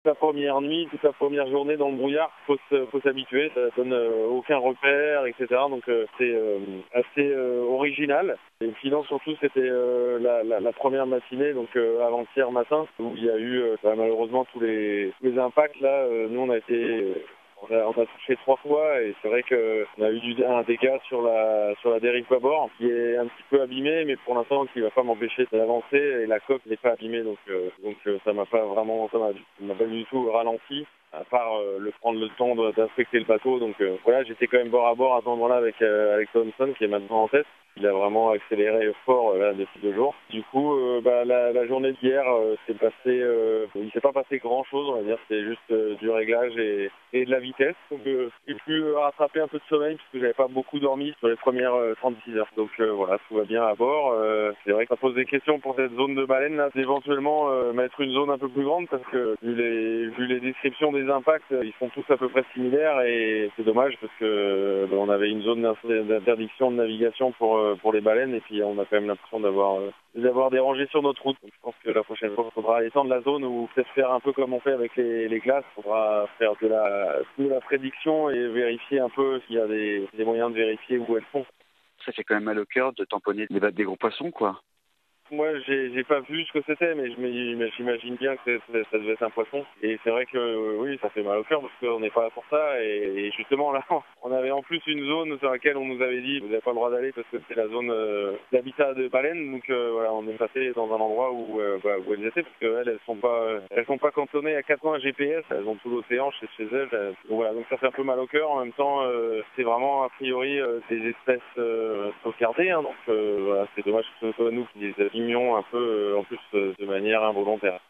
la première nuit, toute la première journée dans le brouillard. Faut s'habituer, ça donne aucun repère, etc. Donc c'est assez original. Et sinon surtout c'était la première matinée, donc avant-hier matin, où il y a eu malheureusement tous les impacts. Là, nous on a touché 3 fois et c'est vrai qu'on a eu un dégât sur la dérive bâbord qui est un petit peu abîmée, mais pour l'instant qui va pas m'empêcher d'avancer et la coque n'est pas abîmée, donc ça m'a pas du tout ralenti, à part prendre le temps d'inspecter le bateau. Donc voilà, j'étais quand même bord à bord à ce moment-là avec Alex Thompson qui est maintenant en tête. Il a vraiment accéléré fort là depuis 2 jours. Du coup, la journée d'hier il s'est pas passé grand-chose, on va dire. C'est juste du réglage et de la vitesse. Donc j'ai pu rattraper un peu de sommeil puisque j'avais pas beaucoup dormi sur les premières 36 heures. Donc voilà, tout va bien à bord. C'est vrai que ça pose des questions pour cette zone de baleine là, d'éventuellement mettre une zone un peu plus grande parce que vu les descriptions des impacts, ils sont tous à peu près similaires et c'est dommage parce que on avait une zone d'interdiction de navigation pour les baleines et puis on a quand même l'impression d'avoir dérangé sur notre route. Donc, je pense que la prochaine fois, il faudra étendre la zone ou peut-être faire un peu comme on fait avec les glaces. Il faudra faire de la prédiction et vérifier un peu s'il y a des moyens de vérifier où elles sont. Ça fait quand même mal au cœur de tamponner des gros poissons, quoi. Moi, j'ai pas vu ce que c'était, mais j'imagine bien que ça devait être un poisson. Et c'est vrai que oui, ça fait mal au cœur parce qu'on n'est pas là pour ça. Et justement, là, on avait en plus une zone sur laquelle on nous avait dit vous n'avez pas le droit d'aller parce que c'est la zone d'habitat de baleines. Donc voilà, on est passé dans un endroit où elles étaient parce qu'elles elles sont pas cantonnées à 80 GPS. Elles ont tout l'océan chez elles. Donc voilà, donc ça fait un peu mal au cœur. En même temps, c'est vraiment a priori des espèces sauvegardées. Hein, donc voilà, c'est dommage que ce soit nous qui les un peu en plus de manière involontaire.